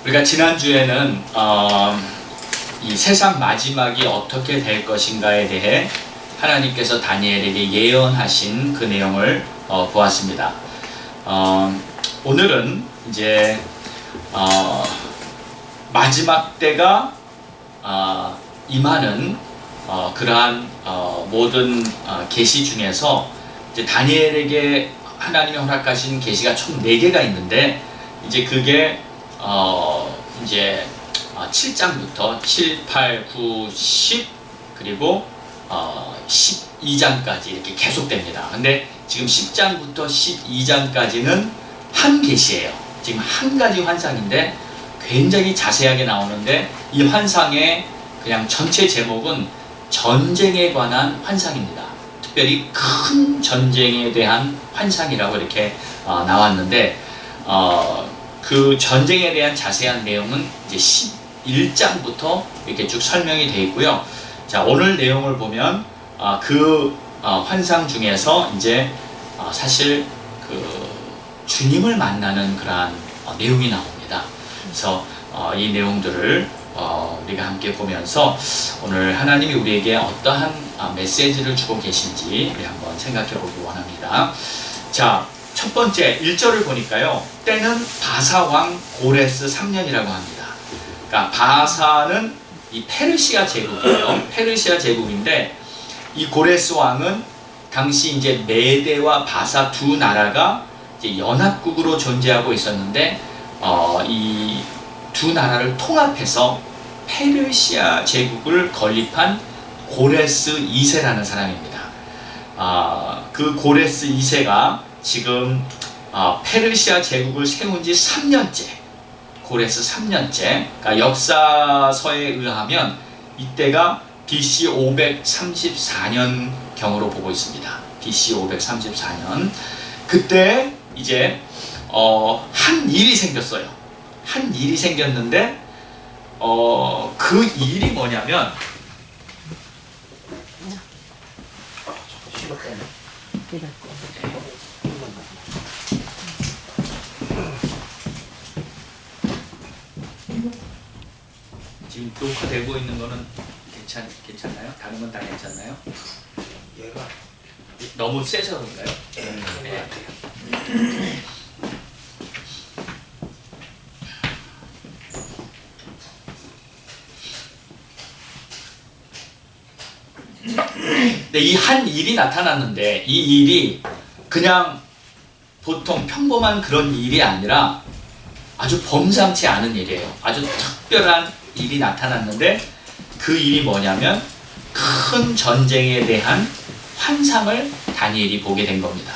우리가 지난주에는 이 세상 마지막이 어떻게 될 것인가에 대해 하나님께서 다니엘에게 예언하신 그 내용을 보았습니다. 오늘은 이제 마지막 때가 임하는 그러한 모든 계시 중에서 이제 다니엘에게 하나님이 허락하신 계시가 총 4개가 있는데, 이제 그게 이제 7장부터 7, 8, 9, 10 그리고 12장까지 이렇게 계속됩니다. 근데 지금 10장부터 12장까지는 한 계시예요. 지금 한 가지 환상인데 굉장히 자세하게 나오는데, 이 환상의 그냥 전체 제목은 전쟁에 관한 환상입니다. 특별히 큰 전쟁에 대한 환상이라고 이렇게 나왔는데, 그 전쟁에 대한 자세한 내용은 이제 11장부터 이렇게 쭉 설명이 되어 있고요. 자, 오늘 내용을 보면 그 환상 중에서 이제 사실 그 주님을 만나는 그러한 내용이 나옵니다. 그래서 이 내용들을 우리가 함께 보면서 오늘 하나님이 우리에게 어떠한 메시지를 주고 계신지 우리 한번 생각해 보기 원합니다. 자, 첫 번째 1절을 보니까요, 때는 바사 왕 고레스 3년이라고 합니다. 그러니까 바사는 이 페르시아 제국이에요. 페르시아 제국인데, 이 고레스 왕은 당시 이제 메대와 바사 두 나라가 이제 연합국으로 존재하고 있었는데, 이 두 나라를 통합해서 페르시아 제국을 건립한 고레스 2세라는 사람입니다. 그 고레스 2세가 지금 페르시아 제국을 세운 지 3년째, 고레스 3년째, 그러니까 역사서에 의하면 이때가 BC 534년 경으로 보고 있습니다. BC 534년. 그때 이제 한 일이 생겼어요. 한 일이 생겼는데 그 일이 뭐냐면, 지금 녹화되고 있는 거는 괜찮나요? 다른 건 다 괜찮나요? 얘가 너무 세서 그런가요? 네. 근데 이 한 일이 나타났는데, 이 일이 그냥 보통 평범한 그런 일이 아니라 아주 범상치 않은 일이에요. 아주 특별한 일이 나타났는데, 그 일이 뭐냐면 큰 전쟁에 대한 환상을 다니엘이 보게 된 겁니다.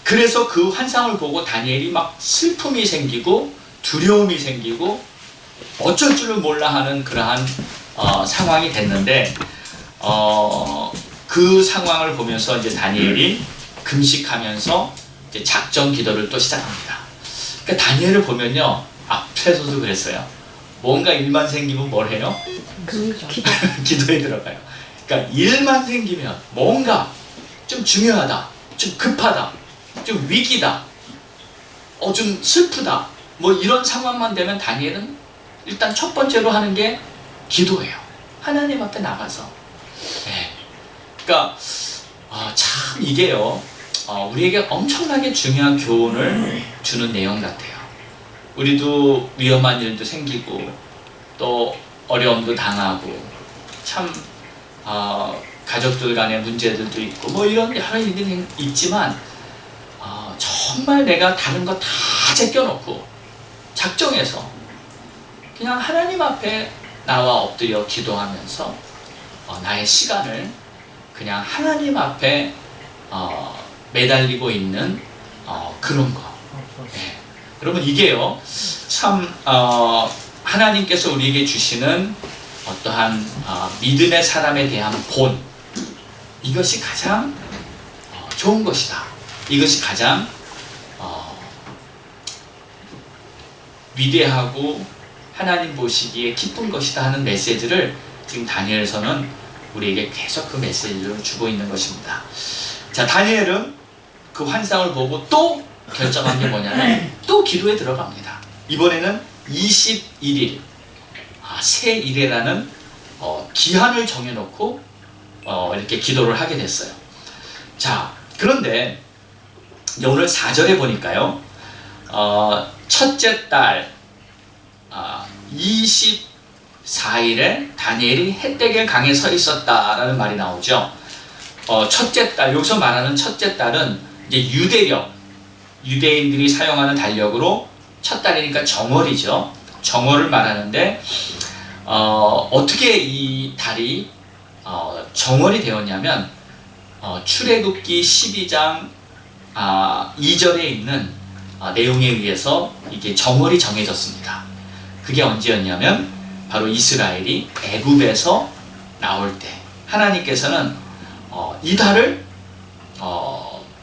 그래서 그 환상을 보고 다니엘이 막 슬픔이 생기고 두려움이 생기고 어쩔 줄을 몰라 하는 그러한 상황이 됐는데, 그 상황을 보면서 이제 다니엘이 금식하면서 이제 작전 기도를 또 시작합니다. 그러니까 다니엘을 보면요, 앞에서도 그랬어요. 뭔가 일만 생기면 뭘 해요? 기도에 들어가요. 그러니까 일만 생기면 뭔가 좀 중요하다, 좀 급하다, 좀 위기다, 좀 슬프다, 뭐 이런 상황만 되면 다니엘은 일단 첫 번째로 하는 게 기도예요. 하나님 앞에 나가서. 네. 그러니까 참 이게요, 우리에게 엄청나게 중요한 교훈을 주는 내용 같아요. 우리도 위험한 일도 생기고 또 어려움도 당하고 참 가족들 간의 문제들도 있고 뭐 이런 여러 일들이 있지만, 정말 내가 다른 거 다 제껴놓고 작정해서 그냥 하나님 앞에 나와 엎드려 기도하면서 나의 시간을 그냥 하나님 앞에 매달리고 있는 그런 거. 네. 여러분, 이게요 참 하나님께서 우리에게 주시는 어떠한 믿음의 사람에 대한 본, 이것이 가장 좋은 것이다. 이것이 가장 위대하고 하나님 보시기에 기쁜 것이다 하는 메시지를 지금 다니엘서는 우리에게 계속 그 메시지를 주고 있는 것입니다. 자, 다니엘은 그 환상을 보고 또 결정한 게 뭐냐면 또 기도에 들어갑니다. 이번에는 21일, 새 일이라는 기한을 정해놓고 이렇게 기도를 하게 됐어요. 자, 그런데 이제 오늘 4절에 보니까요, 첫째 달 24일에 다니엘이 헷데겔 강에 서 있었다라는 말이 나오죠. 첫째 달, 여기서 말하는 첫째 달은 이제 유대인들이 사용하는 달력으로 첫 달이니까 정월이죠. 정월을 말하는데 어떻게 이 달이 정월이 되었냐면 출애굽기 12장 2절에 있는 내용에 의해서 이게 정월이 정해졌습니다. 그게 언제였냐면 바로 이스라엘이 애굽에서 나올 때 하나님께서는 이 달을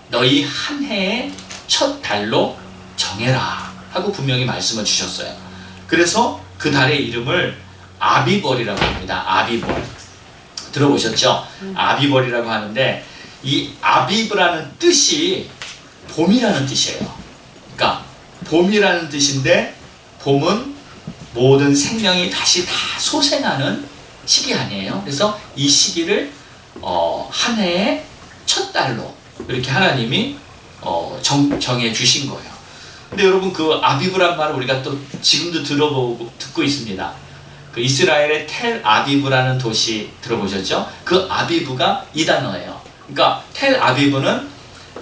너희 한 해의 첫 달로 정해라 하고 분명히 말씀을 주셨어요. 그래서 그 달의 이름을 아비벌이라고 합니다. 아비벌 들어보셨죠? 아비벌이라고 하는데 이 아비브라는 뜻이 봄이라는 뜻이에요. 그러니까 봄이라는 뜻인데 봄은 모든 생명이 다시 다 소생하는 시기 아니에요. 그래서 이 시기를 한 해의 첫 달로 이렇게 하나님이 정해 주신 거예요. 근데 여러분 그 아비브란 말을 우리가 또 지금도 듣고 있습니다. 그 이스라엘의 텔 아비브라는 도시 들어보셨죠? 그 아비브가 이 단어예요. 그러니까 텔 아비브는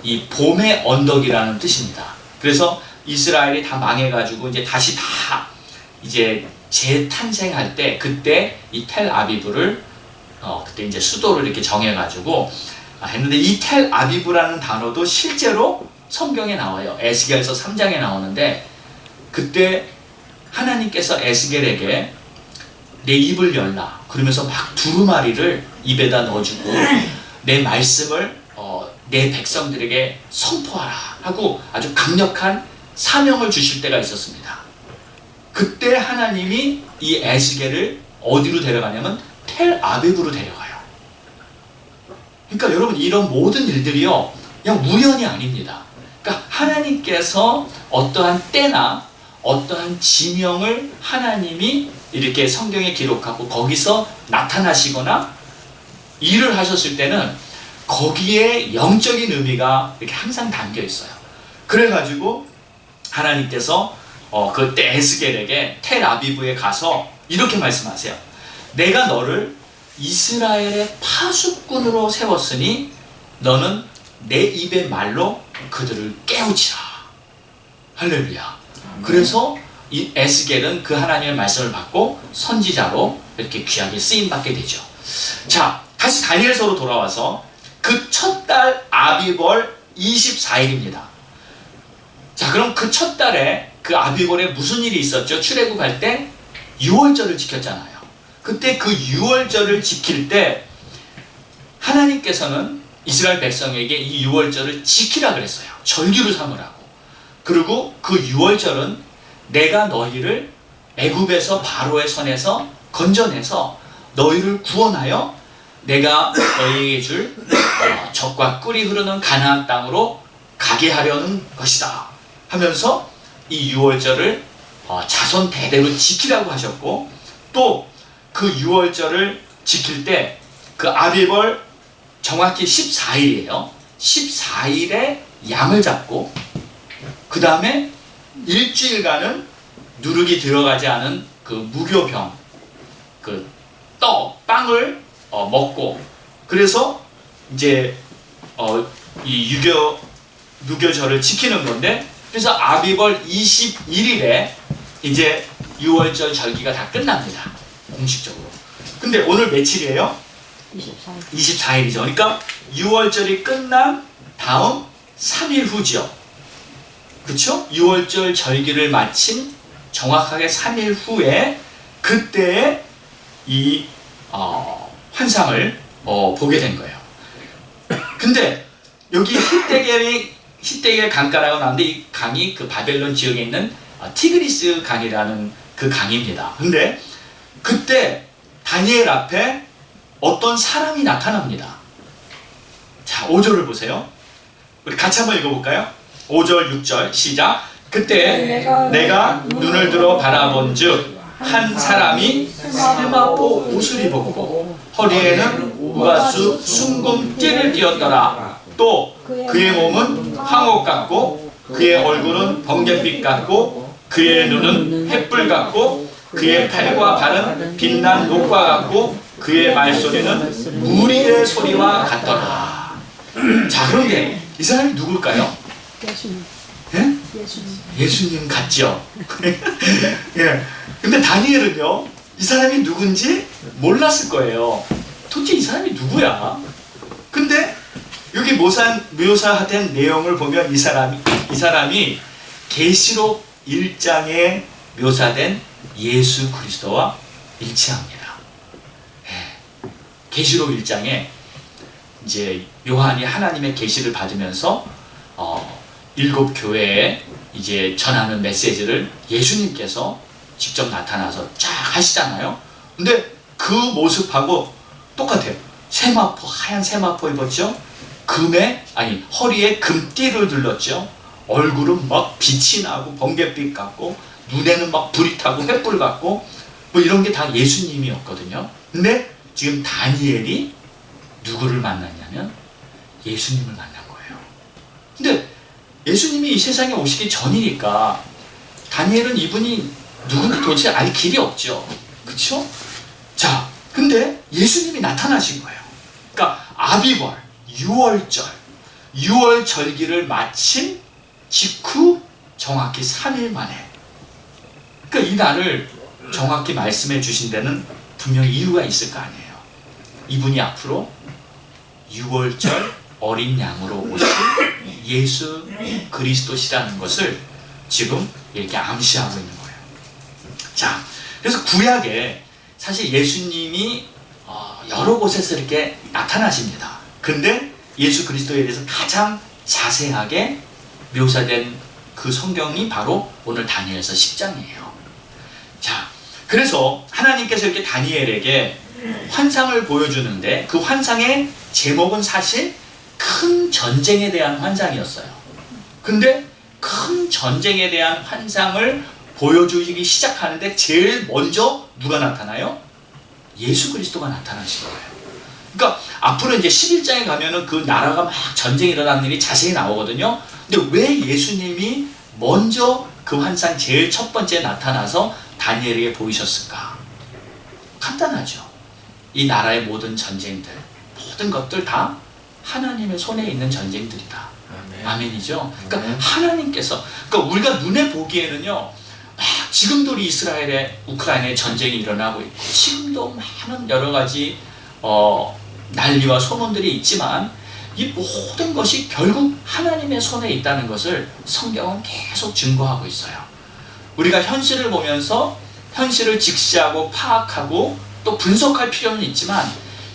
이 봄의 언덕이라는 뜻입니다. 그래서 이스라엘이 다 망해가지고 이제 다시 다 이제 재탄생할 때 그때 이 텔 아비브를 그때 이제 수도를 이렇게 정해가지고 했는데 이 텔 아비브라는 단어도 실제로 성경에 나와요. 에스겔서 3장에 나오는데 그때 하나님께서 에스겔에게 내 입을 열라 그러면서 막 두루마리를 입에다 넣어주고 내 말씀을 내 백성들에게 선포하라 하고 아주 강력한 사명을 주실 때가 있었습니다. 그때 하나님이 이 에스겔을 어디로 데려가냐면 텔 아비브로 데려가요. 그러니까 여러분 이런 모든 일들이요 그냥 우연이 아닙니다. 그러니까 하나님께서 어떠한 때나 어떠한 지명을 하나님이 이렇게 성경에 기록하고 거기서 나타나시거나 일을 하셨을 때는 거기에 영적인 의미가 이렇게 항상 담겨 있어요. 그래가지고 하나님께서 그때 에스겔에게 텔 아비브에 가서 이렇게 말씀하세요. 내가 너를 이스라엘의 파수꾼으로 세웠으니 너는 내 입의 말로 그들을 깨우치라. 할렐루야. 그래서 이 에스겔은 그 하나님의 말씀을 받고 선지자로 이렇게 귀하게 쓰임받게 되죠. 자, 다시 다니엘서로 돌아와서 그 첫 달 아비벌 24일입니다. 자, 그럼 그 첫 달에 그 아비벌에 무슨 일이 있었죠? 출애굽할 때 6월절을 지켰잖아요. 그때 그 6월절을 지킬 때 하나님께서는 이스라엘 백성에게 이 6월절을 지키라 그랬어요. 절기로 삼으라고. 그리고 그 6월절은 내가 너희를 애굽에서 바로의 손에서 건져내서 너희를 구원하여 내가 너희에게 줄 젖과 꿀이 흐르는 가나안 땅으로 가게 하려는 것이다 하면서 이 6월절을 자손 대대로 지키라고 하셨고 또 그 6월절을 지킬 때 그 아비벌 정확히 14일이에요. 14일에 양을 잡고 그 다음에 일주일간은 누룩이 들어가지 않은 그 무교병 그 빵을 먹고 그래서 이제 이 무교절을 지키는 건데 그래서 아비벌 21일에 이제 6월절 절기가 다 끝납니다. 공식적으로. 근데 오늘 며칠이에요? 24일이죠. 그러니까 6월절이 끝난 다음 3일 후죠. 그렇죠? 6월절 절기를 마친 정확하게 3일 후에 그때의 이 환상을 보게 된 거예요. 근데 여기 힛데겔 강가라고 나오는데 이 강이 그 바벨론 지역에 있는 티그리스 강이라는 그 강입니다. 근데 그때 다니엘 앞에 어떤 사람이 나타납니다. 자, 5절을 보세요. 우리 같이 한번 읽어볼까요? 5절, 6절 시작. 그때 내가 눈을 들어 바라본즉 한 사람이 세마포 옷을 입었고 허리에는 우가수 순금 띠를 띠었더라. 또 그의 몸은 황옥 같고 그의 얼굴은 번갯빛 같고 그의 눈은 햇불 같고 그의 팔과 발은 빛난 녹과 같고 그의 말소리는 무리의 소리와 같더라. 자, 그런데 이 사람이 누굴까요? 예수님. 예? 예수님. 예수님 같죠? 예. 근데 다니엘은요, 이 사람이 누군지 몰랐을 거예요. 도대체 이 사람이 누구야? 근데 여기 묘사된 내용을 보면 이 사람이 계시록 1장에 묘사된 예수 그리스도와 일치합니다. 예. 계시록 1장에 이제 요한이 하나님의 계시를 받으면서 7 교회에 이제 전하는 메시지를 예수님께서 직접 나타나서 쫙 하시잖아요. 근데 그 모습하고 똑같아요. 세마포, 하얀 세마포 입었죠. 허리에 금띠를 둘렀죠. 얼굴은 막 빛이 나고 번갯빛 같고 눈에는 막 불이 타고 횃불 같고 뭐 이런 게 다 예수님이었거든요. 근데 지금 다니엘이 누구를 만났냐면 예수님을 만난 거예요. 근데 예수님이 이 세상에 오시기 전이니까 다니엘은 이분이 누군지 도대체 알 길이 없죠. 그쵸? 자, 근데 예수님이 나타나신 거예요. 그러니까 아비벌, 6월 절기를 마친 직후 정확히 3일 만에. 그러니까 이 날을 정확히 말씀해 주신 데는 분명히 이유가 있을 거 아니에요. 이분이 앞으로 6월절 어린 양으로 오실 예수 그리스도시라는 것을 지금 이렇게 암시하고 있는 거예요. 자, 그래서 구약에 사실 예수님이 여러 곳에서 이렇게 나타나십니다. 근데 예수 그리스도에 대해서 가장 자세하게 묘사된 그 성경이 바로 오늘 다니엘서 10장이에요. 자, 그래서 하나님께서 이렇게 다니엘에게 환상을 보여주는데 그 환상의 제목은 사실 큰 전쟁에 대한 환상이었어요. 근데 큰 전쟁에 대한 환상을 보여주기 시작하는데 제일 먼저 누가 나타나요? 예수 그리스도가 나타나신 거예요. 그러니까 앞으로 이제 11장에 가면은 그 나라가 막 전쟁이 일어나는 일이 자세히 나오거든요. 근데 왜 예수님이 먼저 그 환상 제일 첫 번째 나타나서 다니엘에게 보이셨을까? 간단하죠. 이 나라의 모든 전쟁들, 모든 것들 다 하나님의 손에 있는 전쟁들이다. 아멘이죠. 그러니까 하나님께서, 그러니까 우리가 눈에 보기에는요, 지금도 이스라엘에 우크라이나에 전쟁이 일어나고 있고 지금도 많은 여러 가지 난리와 소문들이 있지만 이 모든 것이 결국 하나님의 손에 있다는 것을 성경은 계속 증거하고 있어요. 우리가 현실을 보면서 현실을 직시하고 파악하고 또 분석할 필요는 있지만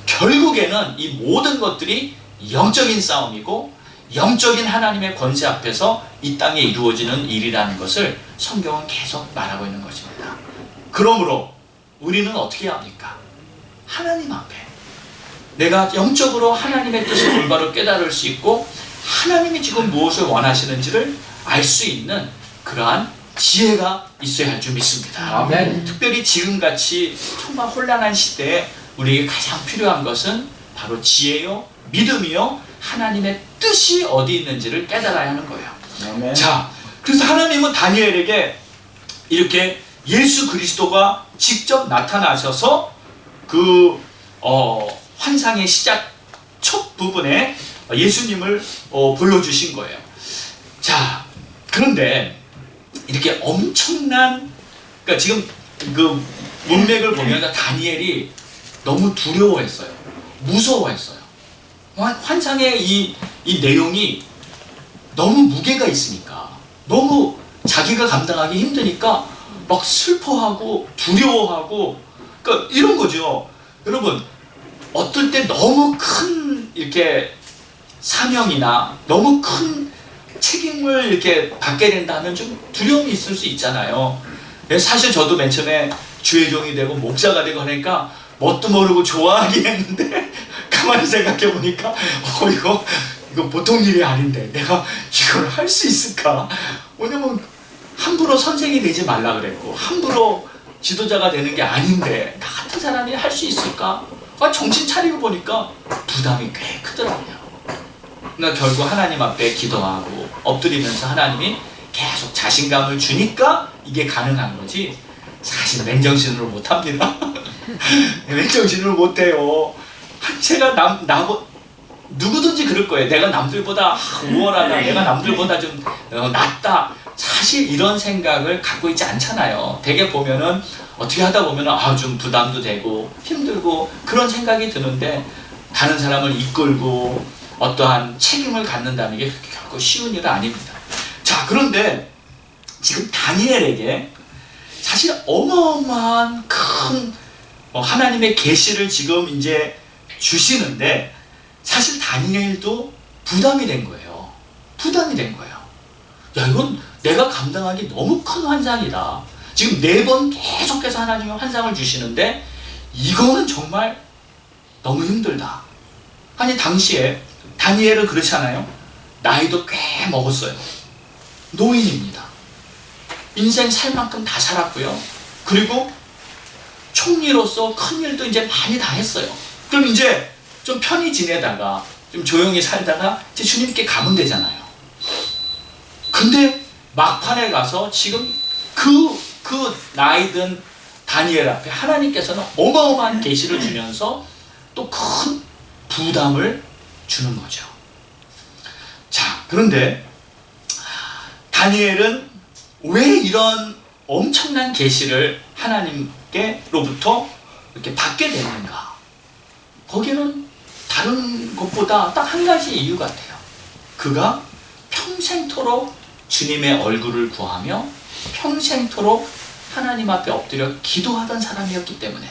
결국에는 이 모든 것들이 영적인 싸움이고 영적인 하나님의 권세 앞에서 이 땅에 이루어지는 일이라는 것을 성경은 계속 말하고 있는 것입니다. 그러므로 우리는 어떻게 해야 합니까? 하나님 앞에 내가 영적으로 하나님의 뜻을 올바로 깨달을 수 있고 하나님이 지금 무엇을 원하시는지를 알 수 있는 그러한 지혜가 있어야 할 줄 믿습니다. 아멘. 특별히 지금같이 정말 혼란한 시대에 우리에게 가장 필요한 것은 바로 지혜요, 믿음이요, 하나님의 뜻이 어디 있는지를 깨달아야 하는 거예요. 아멘. 자, 그래서 하나님은 다니엘에게 이렇게 예수 그리스도가 직접 나타나셔서 그 환상의 시작 첫 부분에 예수님을 보여주신 거예요. 자, 그런데 이렇게 엄청난, 그러니까 지금 그 문맥을 보면 다니엘이 너무 두려워했어요. 무서워했어요. 환상의 이 내용이 너무 무게가 있으니까, 너무 자기가 감당하기 힘드니까 막 슬퍼하고 두려워하고, 그러니까 이런 거죠. 여러분, 어떨 때 너무 큰 이렇게 사명이나 너무 큰 책임을 이렇게 받게 된다면 좀 두려움이 있을 수 있잖아요. 사실 저도 맨 처음에 주의종이 되고 목사가 되고 하니까 뭣도 모르고 좋아하긴 했는데 가만히 생각해 보니까 이거 보통 일이 아닌데 내가 이걸 할 수 있을까? 왜냐면 함부로 선생이 되지 말라 그랬고 함부로 지도자가 되는 게 아닌데 나 같은 사람이 할 수 있을까? 정신 차리고 보니까 부담이 꽤 크더라고요. 그러니까 결국 하나님 앞에 기도하고 엎드리면서 하나님이 계속 자신감을 주니까 이게 가능한 거지 사실 맨정신으로 못합니다. 맨정신으로 못해요. 제가 누구든지 그럴 거예요. 내가 남들보다 우월하다, 내가 남들보다 좀 낫다. 사실 이런 생각을 갖고 있지 않잖아요. 되게 보면은 어떻게 하다 보면은 좀 부담도 되고 힘들고 그런 생각이 드는데 다른 사람을 이끌고 어떠한 책임을 갖는다는 게 결코 쉬운 일은 아닙니다. 자, 그런데 지금 다니엘에게 사실 어마어마한 큰 하나님의 계시를 지금 이제 주시는데 사실 다니엘도 부담이 된 거예요. 부담이 된 거예요. 야, 이건 내가 감당하기 너무 큰 환상이다. 지금 4번 계속해서 하나님이 환상을 주시는데 이거는 정말 너무 힘들다. 아니 당시에 다니엘은 그렇지 않아요? 나이도 꽤 먹었어요. 노인입니다. 인생 살 만큼 다 살았고요. 그리고 총리로서 큰 일도 이제 많이 다 했어요. 그럼 이제 좀 편히 지내다가 좀 조용히 살다가 이제 주님께 가면 되잖아요. 근데 막판에 가서 지금 그 나이든 다니엘 앞에 하나님께서는 어마어마한 계시를 주면서 또 큰 부담을 주는 거죠. 자, 그런데 다니엘은 왜 이런 엄청난 계시를 하나님께로부터 이렇게 받게 됐는가? 거기는 다른 것보다 딱 한 가지 이유 같아요. 그가 평생토록 주님의 얼굴을 구하며 평생토록 하나님 앞에 엎드려 기도하던 사람이었기 때문에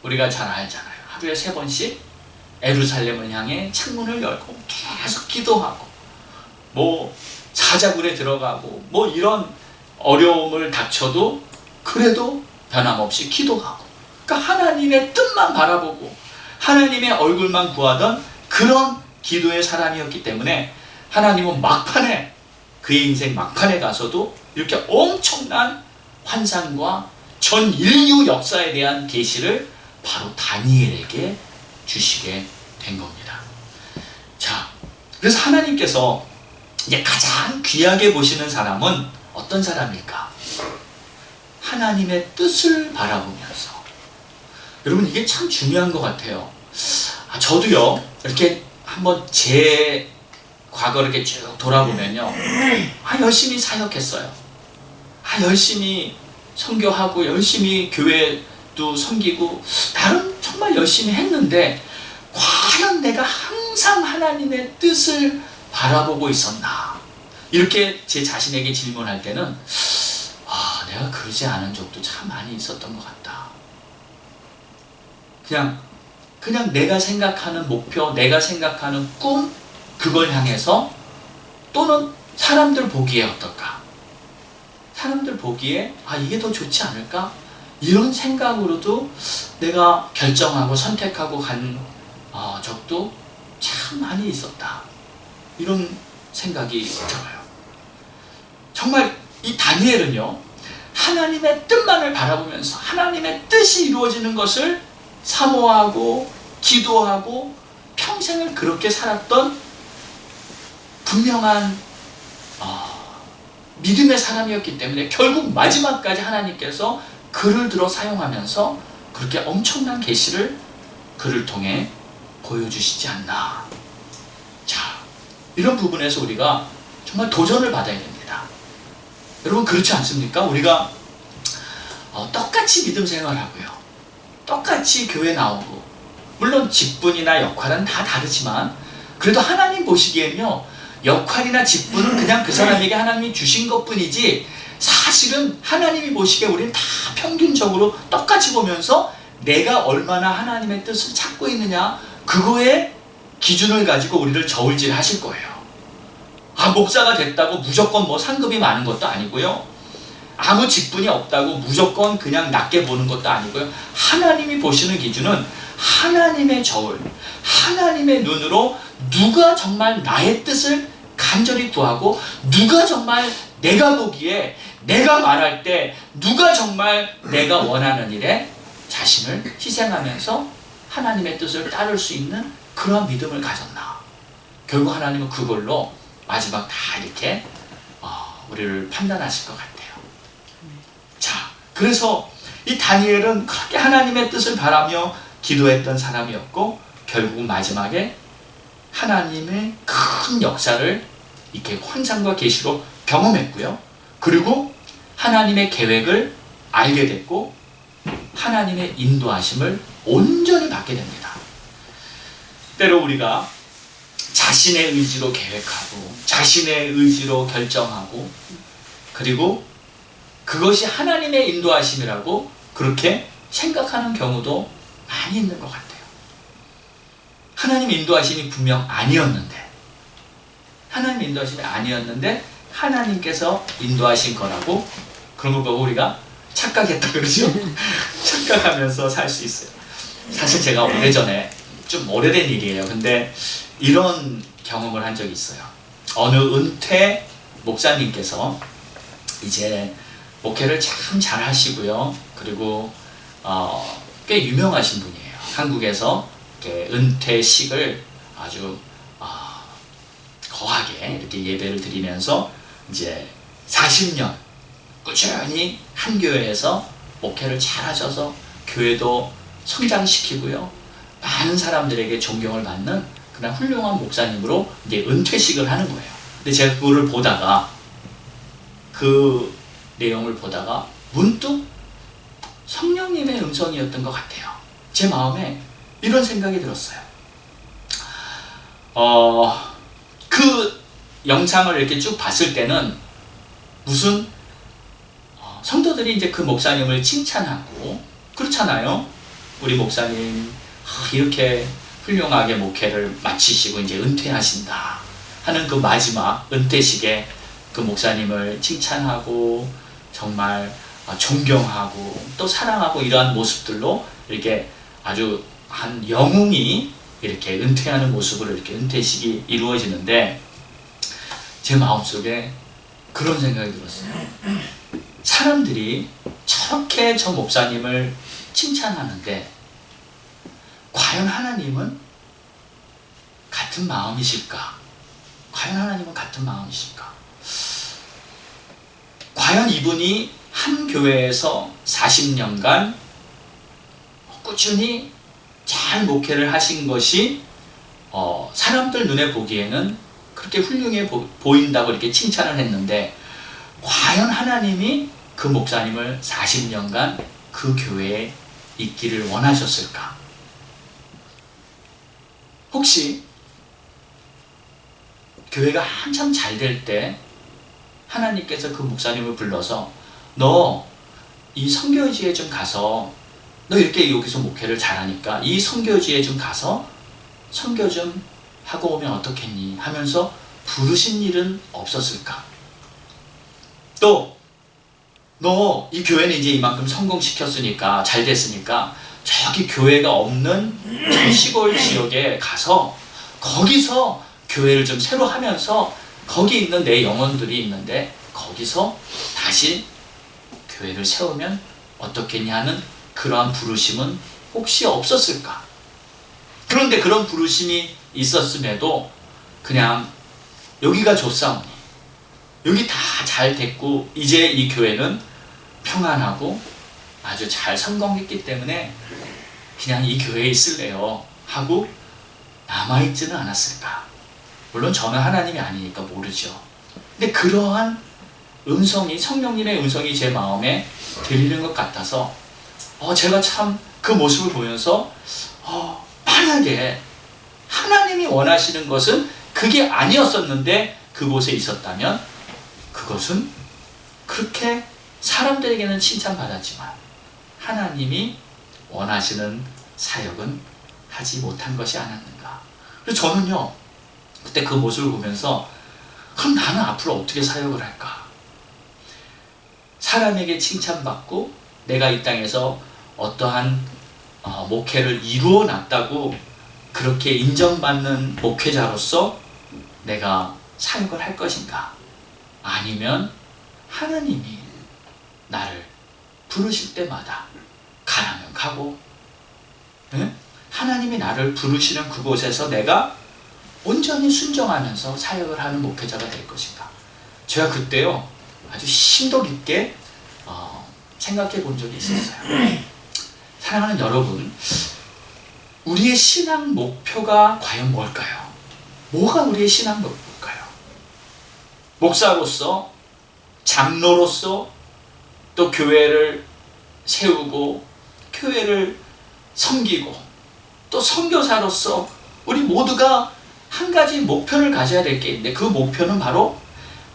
우리가 잘 알잖아요. 하루에 3번씩 예루살렘을 향해 창문을 열고 계속 기도하고 사자굴에 들어가고 이런 어려움을 닥쳐도 그래도 변함없이 기도하고 그러니까 하나님의 뜻만 바라보고 하나님의 얼굴만 구하던 그런 기도의 사람이었기 때문에 하나님은 막판에 그의 인생 막판에 가서도 이렇게 엄청난 환상과 전 인류 역사에 대한 계시를 바로 다니엘에게 주시게 된 겁니다. 자, 그래서 하나님께서 이제 가장 귀하게 보시는 사람은 어떤 사람일까? 하나님의 뜻을 바라보면서. 여러분 이게 참 중요한 것 같아요. 저도요 이렇게 한번 제 과거를 이렇게 쭉 돌아보면요, 열심히 사역했어요. 열심히 선교하고 열심히 교회도 섬기고 나름 정말 열심히 했는데 과연 내가 항상 하나님의 뜻을 바라보고 있었나? 이렇게 제 자신에게 질문할 때는 내가 그러지 않은 적도 참 많이 있었던 것 같다. 그냥 내가 생각하는 목표, 내가 생각하는 꿈, 그걸 향해서 또는 사람들 보기에 어떨까? 사람들 보기에 이게 더 좋지 않을까? 이런 생각으로도 내가 결정하고 선택하고 간 적도 참 많이 있었다. 이런 생각이 들어요. 정말 이 다니엘은요, 하나님의 뜻만을 바라보면서 하나님의 뜻이 이루어지는 것을 사모하고 기도하고 평생을 그렇게 살았던 분명한 믿음의 사람이었기 때문에 결국 마지막까지 하나님께서 그를 들어 사용하면서 그렇게 엄청난 계시를 그를 통해 보여주시지 않나. 자, 이런 부분에서 우리가 정말 도전을 받아야 됩니다. 여러분 그렇지 않습니까? 우리가 똑같이 믿음 생활하고요, 똑같이 교회 나오고, 물론 직분이나 역할은 다 다르지만 그래도 하나님 보시기에는요, 역할이나 직분은 그냥 그 사람에게 하나님이 주신 것뿐이지 사실은 하나님이 보시기에 우리는 다 평균적으로 똑같이 보면서 내가 얼마나 하나님의 뜻을 찾고 있느냐, 그거에 기준을 가지고 우리를 저울질 하실 거예요. 목사가 됐다고 무조건 상급이 많은 것도 아니고요, 아무 직분이 없다고 무조건 그냥 낮게 보는 것도 아니고요, 하나님이 보시는 기준은 하나님의 저울, 하나님의 눈으로 누가 정말 나의 뜻을 간절히 구하고 누가 정말 내가 보기에 내가 말할 때 누가 정말 내가 원하는 일에 자신을 희생하면서 하나님의 뜻을 따를 수 있는 그러한 믿음을 가졌나. 결국 하나님은 그걸로 마지막 다 이렇게 우리를 판단하실 것 같아요. 자, 그래서 이 다니엘은 그렇게 하나님의 뜻을 바라며 기도했던 사람이었고 결국 마지막에 하나님의 큰 역사를 이렇게 환상과 계시로 경험했고요. 그리고 하나님의 계획을 알게 됐고 하나님의 인도하심을 온전히 받게 됩니다. 때로 우리가 자신의 의지로 계획하고 자신의 의지로 결정하고 그리고 그것이 하나님의 인도하심이라고 그렇게 생각하는 경우도 많이 있는 것 같아요. 하나님 인도하심이 분명 아니었는데 하나님께서 인도하신 거라고 그런 걸 보고 우리가 착각했다 그러죠. 착각하면서 살 수 있어요. 사실 제가 오래전에 좀 오래된 일이에요. 근데 이런 경험을 한 적이 있어요. 어느 은퇴 목사님께서 이제 목회를 참 잘 하시고요. 그리고 꽤 유명하신 분이에요. 한국에서 이렇게 은퇴식을 아주 거하게 이렇게 예배를 드리면서 이제 40년 꾸준히 한 교회에서 목회를 잘 하셔서 교회도 성장시키고요. 많은 사람들에게 존경을 받는 그런 훌륭한 목사님으로 이제 은퇴식을 하는 거예요. 근데 제가 그거를 보다가 그 내용을 보다가 문득 성령님의 음성이었던 것 같아요. 제 마음에 이런 생각이 들었어요. 그 영상을 이렇게 쭉 봤을 때는 무슨 성도들이 이제 그 목사님을 칭찬하고 그렇잖아요. 우리 목사님 이렇게 훌륭하게 목회를 마치시고 이제 은퇴하신다 하는 그 마지막 은퇴식에 그 목사님을 칭찬하고 정말 존경하고 또 사랑하고 이러한 모습들로 이렇게 아주 한 영웅이 이렇게 은퇴하는 모습으로 이렇게 은퇴식이 이루어지는데 제 마음속에 그런 생각이 들었어요. 사람들이 저렇게 저 목사님을 칭찬하는데 과연 하나님은 같은 마음이실까? 과연 이분이 한 교회에서 40년간 꾸준히 잘 목회를 하신 것이 사람들 눈에 보기에는 그렇게 훌륭해 보인다고 이렇게 칭찬을 했는데 과연 하나님이 그 목사님을 40년간 그 교회에 있기를 원하셨을까? 혹시 교회가 한참 잘 될 때 하나님께서 그 목사님을 불러서 너 이 선교지에 좀 가서 너 이렇게 여기서 목회를 잘하니까 이 선교지에 좀 가서 선교 좀 하고 오면 어떻겠니? 하면서 부르신 일은 없었을까? 또 너 이 교회는 이제 이만큼 성공시켰으니까 잘 됐으니까 저기 교회가 없는 저 시골 지역에 가서 거기서 교회를 좀 새로 하면서 거기 있는 내 영혼들이 있는데 거기서 다시 교회를 세우면 어떻겠냐 하는 그러한 부르심은 혹시 없었을까? 그런데 그런 부르심이 있었음에도 그냥 여기가 좋사오니 여기 다 잘 됐고 이제 이 교회는 평안하고 아주 잘 성공했기 때문에 그냥 이 교회에 있을래요 하고 남아있지는 않았을까? 물론 저는 하나님이 아니니까 모르죠. 근데 그러한 음성이 성령님의 음성이 제 마음에 들리는 것 같아서 제가 참 그 모습을 보면서 만약에 하나님이 원하시는 것은 그게 아니었었는데 그곳에 있었다면 그것은 그렇게 사람들에게는 칭찬받았지만 하나님이 원하시는 사역은 하지 못한 것이 아니었는가. 그래서 저는요 그때 그 모습을 보면서 그럼 나는 앞으로 어떻게 사역을 할까? 사람에게 칭찬받고 내가 이 땅에서 어떠한 목회를 이루어 놨다고 그렇게 인정받는 목회자로서 내가 사역을 할 것인가? 아니면 하나님이 나를 부르실 때마다 가라면 가고, 예? 하나님이 나를 부르시는 그곳에서 내가 온전히 순종하면서 사역을 하는 목회자가 될 것인가. 제가 그때요 아주 심도 깊게 생각해 본 적이 있었어요. 사랑하는 여러분, 우리의 신앙 목표가 과연 뭘까요? 뭐가 우리의 신앙 목표일까요? 목사로서, 장로로서, 또 교회를 세우고 교회를 섬기고, 또 선교사로서 우리 모두가 한 가지 목표를 가져야 될 게 있는데, 그 목표는 바로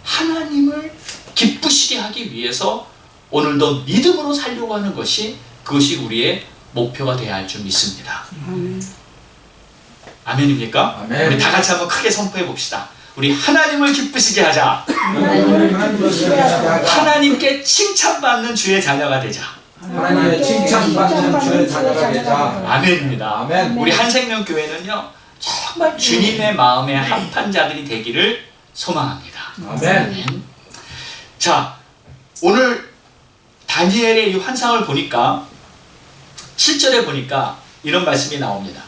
하나님을 기쁘시게 하기 위해서 오늘도 믿음으로 살려고 하는 것이, 그것이 우리의 목표가 되어야 할 줄 믿습니다. 아멘입니까? 아멘. 우리 다 같이 한번 크게 선포해 봅시다. 우리 하나님을 기쁘시게 하자. 하나님께 칭찬받는 주의 자녀가 되자. 하나님의 칭찬받는 주의 자녀가 되자. 아멘입니다. 아멘. 우리 한생명교회는요 정말 주님의 마음에 합한 자들이 되기를 소망합니다. 아멘. 자, 오늘 다니엘의 이 환상을 보니까 7절에 보니까 이런 말씀이 나옵니다.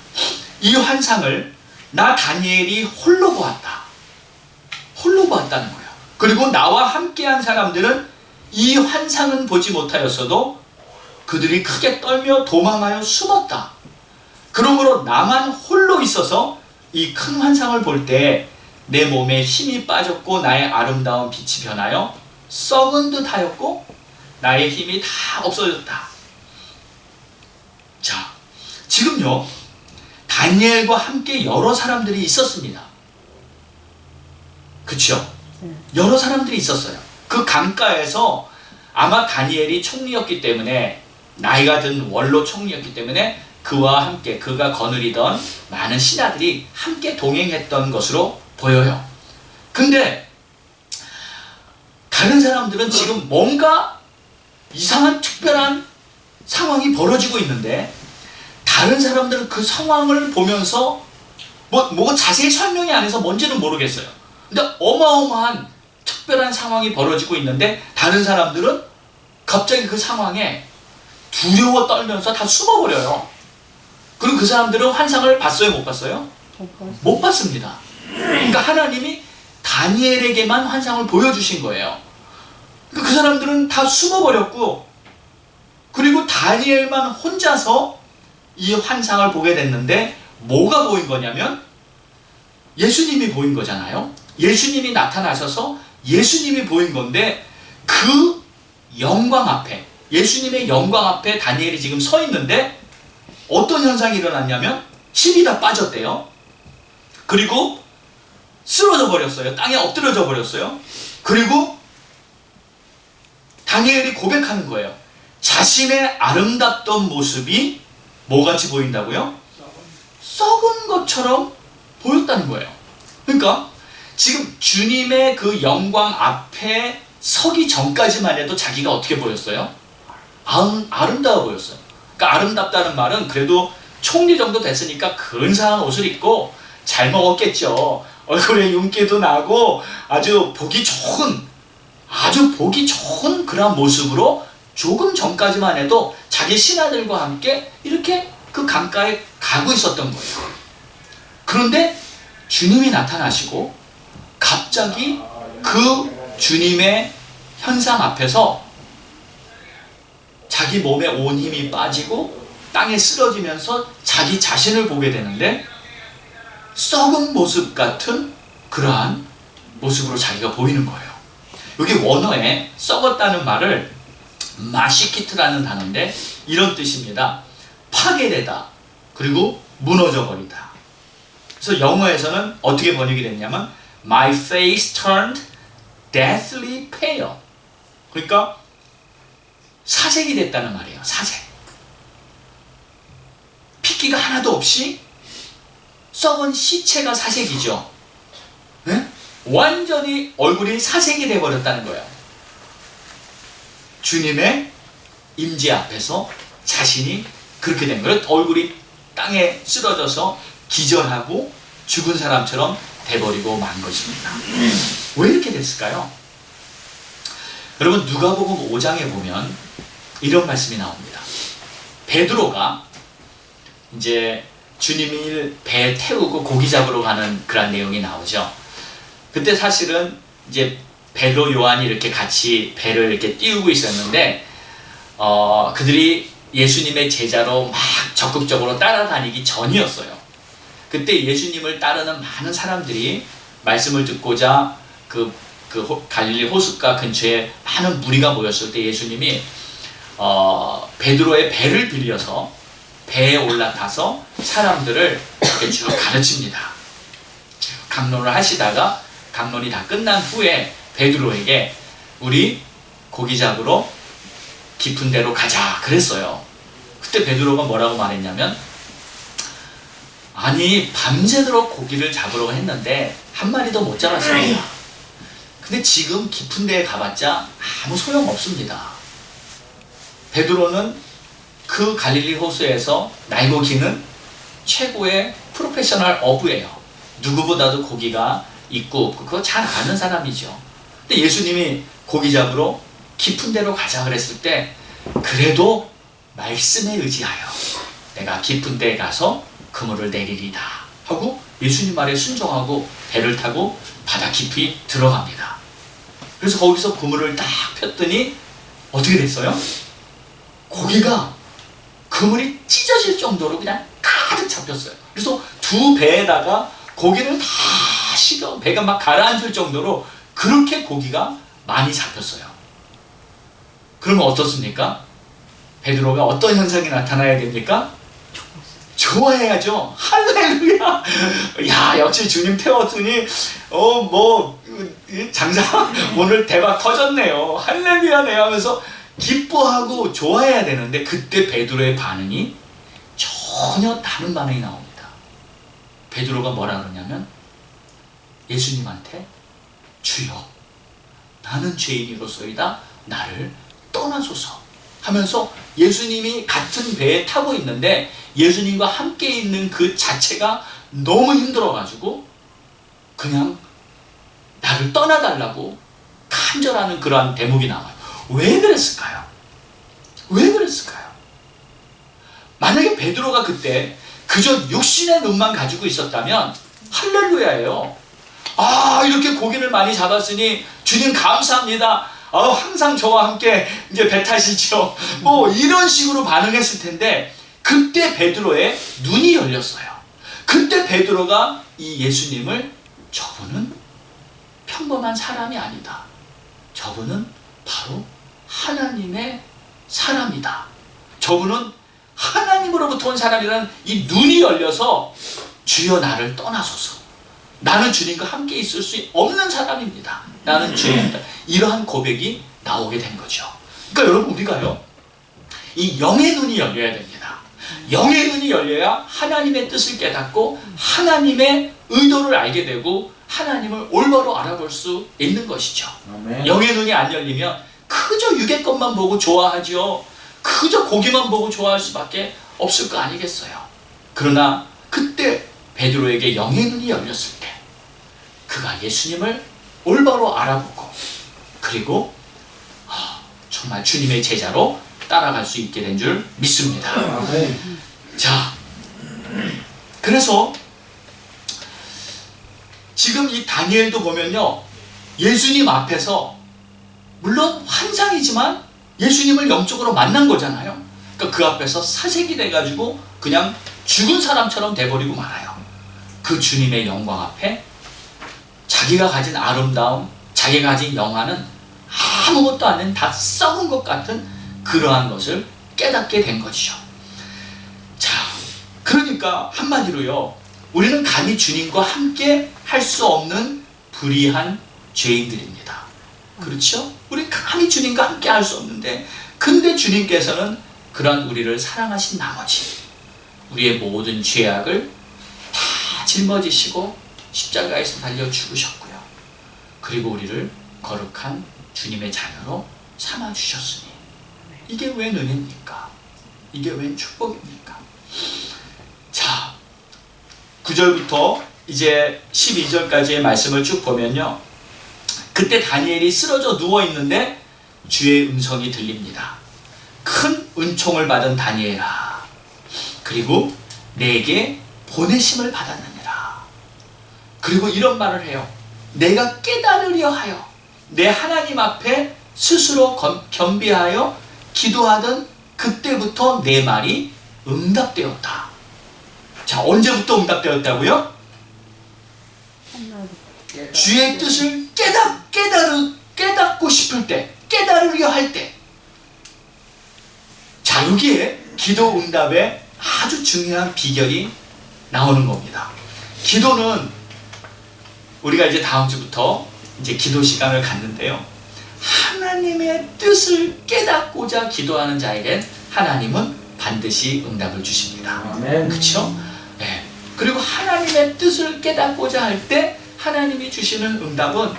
이 환상을 나 다니엘이 홀로 보았다. 홀로 보았다는 거예요. 그리고 나와 함께한 사람들은 이 환상은 보지 못하였어도 그들이 크게 떨며 도망하여 숨었다. 그러므로 나만 홀로 있어서 이 큰 환상을 볼 때 내 몸에 힘이 빠졌고 나의 아름다운 빛이 변하여 썩은 듯 하였고 나의 힘이 다 없어졌다. 자, 지금요 다니엘과 함께 여러 사람들이 있었습니다. 그렇죠? 여러 사람들이 있었어요. 그 강가에서 아마 다니엘이 총리였기 때문에, 나이가 든 원로 총리였기 때문에 그와 함께 그가 거느리던 많은 신하들이 함께 동행했던 것으로 보여요. 근데 다른 사람들은 지금 뭔가 이상한 특별한 상황이 벌어지고 있는데, 다른 사람들은 그 상황을 보면서 뭐 자세히 설명이 안 해서 뭔지는 모르겠어요. 근데 어마어마한 특별한 상황이 벌어지고 있는데 다른 사람들은 갑자기 그 상황에 두려워 떨면서 다 숨어버려요. 그리고 그 사람들은 환상을 봤어요? 못 봤어요? 못 봤습니다. 그러니까 하나님이 다니엘에게만 환상을 보여주신 거예요. 그러니까 그 사람들은 다 숨어버렸고, 그리고 다니엘만 혼자서 이 환상을 보게 됐는데, 뭐가 보인 거냐면 예수님이 보인 거잖아요. 예수님이 나타나셔서 예수님이 보인 건데, 그 영광 앞에, 예수님의 영광 앞에 다니엘이 지금 서 있는데 어떤 현상이 일어났냐면 힘이 다 빠졌대요. 그리고 쓰러져 버렸어요. 땅에 엎드려져 버렸어요. 그리고 다니엘이 고백하는 거예요. 자신의 아름답던 모습이 뭐같이 보인다고요? 썩은 것처럼 보였다는 거예요. 그러니까 지금 주님의 그 영광 앞에 서기 전까지만 해도 자기가 어떻게 보였어요? 아름다워 보였어요. 그러니까 아름답다는 말은 그래도 총리 정도 됐으니까 근사한 옷을 입고 잘 먹었겠죠. 얼굴에 윤기도 나고 아주 보기 좋은 그런 모습으로 조금 전까지만 해도 자기 신하들과 함께 이렇게 그 강가에 가고 있었던 거예요. 그런데 주님이 나타나시고 갑자기 그 주님의 현상 앞에서 자기 몸에 온 힘이 빠지고 땅에 쓰러지면서 자기 자신을 보게 되는데, 썩은 모습 같은 그러한 모습으로 자기가 보이는 거예요. 여기 원어에 썩었다는 말을 마시키트라는 단어인데 이런 뜻입니다. 파괴되다, 그리고 무너져 버리다. 그래서 영어에서는 어떻게 번역이 됐냐면 My face turned deathly pale. 그러니까 사색이 됐다는 말이에요. 사색. 핏기가 하나도 없이 썩은 시체가 사색이죠. 네? 완전히 얼굴이 사색이 돼버렸다는 거예요. 주님의 임재 앞에서 자신이 그렇게 된 거예요. 얼굴이 땅에 쓰러져서 기절하고 죽은 사람처럼 돼버리고 만 것입니다. 왜 이렇게 됐을까요? 여러분 누가복음 5장에 보면 이런 말씀이 나옵니다. 베드로가 이제 주님이 배 태우고 고기 잡으러 가는 그런 내용이 나오죠. 그때 사실은 이제 베드로 요한이 이렇게 같이 배를 이렇게 띄우고 있었는데 그들이 예수님의 제자로 막 적극적으로 따라다니기 전이었어요. 그때 예수님을 따르는 많은 사람들이 말씀을 듣고자 갈릴리 호숫가 근처에 많은 무리가 모였을 때 예수님이 베드로의 배를 빌려서 배에 올라타서 사람들을 이렇게 쭉 가르칩니다. 강론을 하시다가 강론이 다 끝난 후에 베드로에게 우리 고기 잡으러 깊은 데로 가자 그랬어요. 그때 베드로가 뭐라고 말했냐면, 아니 밤새도록 고기를 잡으려고 했는데 한 마리도 못 잡았습니다. 근데 지금 깊은 데에 가봤자 아무 소용없습니다. 베드로는 그 갈릴리 호수에서 날고 기는 최고의 프로페셔널 어부예요. 누구보다도 고기가 있고 그거 잘 아는 사람이죠. 근데 예수님이 고기 잡으러 깊은 데로 가자 그랬을 때 그래도 말씀에 의지하여 내가 깊은 데에 가서 그물을 내리리다 하고 예수님 말에 순종하고 배를 타고 바다 깊이 들어갑니다. 그래서 거기서 그물을 딱 폈더니 어떻게 됐어요? 고기가 그물이 찢어질 정도로 그냥 가득 잡혔어요. 그래서 두 배에다가 고기를 다 실어 배가 막 가라앉을 정도로 그렇게 고기가 많이 잡혔어요. 그러면 어떻습니까? 베드로가 어떤 현상이 나타나야 됩니까? 좋아해야죠. 할렐루야. 야, 역시 주님 태웠으니 장사 오늘 대박 터졌네요. 할렐루야네 하면서 기뻐하고 좋아해야 되는데 그때 베드로의 반응이 전혀 다른 반응이 나옵니다. 베드로가 뭐라 그러냐면 예수님한테 주여 나는 죄인이로소이다 나를 떠나소서 하면서 예수님이 같은 배에 타고 있는데 예수님과 함께 있는 그 자체가 너무 힘들어가지고 그냥 나를 떠나달라고 간절하는 그러한 대목이 나와요. 왜 그랬을까요? 왜 그랬을까요? 만약에 베드로가 그때 그저 육신의 눈만 가지고 있었다면 할렐루야예요. 아, 이렇게 고기를 많이 잡았으니 주님 감사합니다. 항상 저와 함께 이제 배 타시죠. 뭐 이런 식으로 반응했을 텐데 그때 베드로의 눈이 열렸어요. 그때 베드로가 이 예수님을 저분은 평범한 사람이 아니다. 저분은 바로 하나님의 사람이다. 저분은 하나님으로부터 온 사람이라는 이 눈이 열려서 주여 나를 떠나소서. 나는 주님과 함께 있을 수 없는 사람입니다. 나는 죄인이다. 이러한 고백이 나오게 된 거죠. 그러니까 여러분 우리가요 이 영의 눈이 열려야 됩니다. 영의 눈이 열려야 하나님의 뜻을 깨닫고 하나님의 의도를 알게 되고 하나님을 올바로 알아볼 수 있는 것이죠. 아멘. 영의 눈이 안 열리면 그저 육의 것만 보고 좋아하죠. 그저 고기만 보고 좋아할 수밖에 없을 거 아니겠어요. 그러나 그때 베드로에게 영의 눈이 열렸을 때 그가 예수님을 올바로 알아보고 그리고 정말 주님의 제자로 따라갈 수 있게 된 줄 믿습니다. 아멘. 자, 그래서 지금 이 다니엘도 보면요 예수님 앞에서 물론 환상이지만 예수님을 영적으로 만난 거잖아요. 그러니까 그 앞에서 사색이 돼가지고 그냥 죽은 사람처럼 돼버리고 말아요. 그 주님의 영광 앞에 자기가 가진 아름다움, 자기가 가진 영화는 아무것도 아닌 다 썩은 것 같은 그러한 것을 깨닫게 된 것이죠. 자, 그러니까 한마디로요 우리는 감히 주님과 함께 할 수 없는 불의한 죄인들입니다. 그렇죠? 우리 감히 주님과 함께 할 수 없는데 근데 주님께서는 그런 우리를 사랑하신 나머지 우리의 모든 죄악을 다 짊어지시고 십자가에서 달려 죽으셨고요. 그리고 우리를 거룩한 주님의 자녀로 삼아주셨으니 이게 웬 은혜입니까? 이게 웬 축복입니까? 자, 9절부터 이제 12절까지의 말씀을 쭉 보면요 그때 다니엘이 쓰러져 누워있는데 주의 음성이 들립니다. 큰 은총을 받은 다니엘아, 그리고 내게 보내심을 받았느니라. 그리고 이런 말을 해요. 내가 깨달으려 하여 내 하나님 앞에 스스로 겸비하여 기도하던 그때부터 내 말이 응답되었다. 자, 언제부터 응답되었다고요? 주의 뜻을 깨닫고 싶을 때, 깨달으려 할 때. 자, 여기에 기도 응답의 아주 중요한 비결이 나오는 겁니다. 기도는 우리가 이제 다음 주부터 이제 기도 시간을 갖는데요. 하나님의 뜻을 깨닫고자 기도하는 자에겐 하나님은 반드시 응답을 주십니다. 아멘. 그렇죠? 네. 그리고 하나님의 뜻을 깨닫고자 할 때 하나님이 주시는 응답은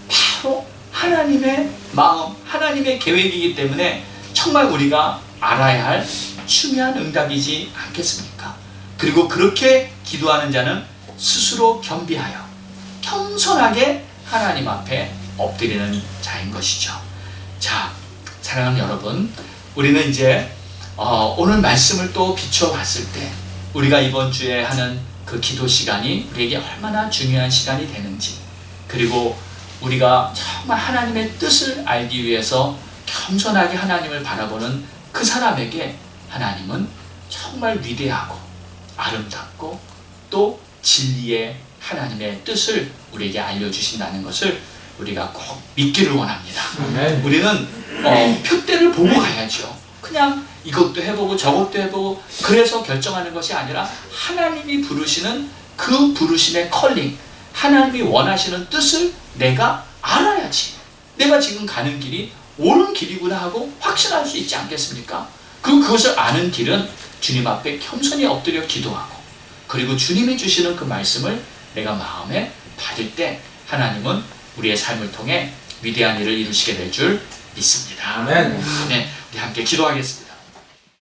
바로 하나님의 마음, 하나님의 계획이기 때문에 정말 우리가 알아야 할 중요한 응답이지 않겠습니까? 그리고 그렇게 기도하는 자는 스스로 겸비하여 겸손하게 하나님 앞에 엎드리는 자인 것이죠. 자, 사랑하는 여러분, 우리는 이제 오늘 말씀을 또 비추어 봤을 때 우리가 이번 주에 하는 그 기도 시간이 우리에게 얼마나 중요한 시간이 되는지, 그리고 우리가 정말 하나님의 뜻을 알기 위해서 겸손하게 하나님을 바라보는 그 사람에게 하나님은 정말 위대하고 아름답고 또 진리의 하나님의 뜻을 우리에게 알려주신다는 것을 우리가 꼭 믿기를 원합니다. 아멘. 우리는 표대를 보고 가야죠. 그냥 이것도 해보고 저것도 해보고 그래서 결정하는 것이 아니라 하나님이 부르시는 그 부르심의 컬링, 하나님이 원하시는 뜻을 내가 알아야지 내가 지금 가는 길이 옳은 길이구나 하고 확신할 수 있지 않겠습니까? 그리고 그것을 아는 길은 주님 앞에 겸손히 엎드려 기도하고, 그리고 주님이 주시는 그 말씀을 내가 마음에 받을 때 하나님은 우리의 삶을 통해 위대한 일을 이루시게 될 줄 믿습니다. 아멘. 네, 우리 함께 기도하겠습니다.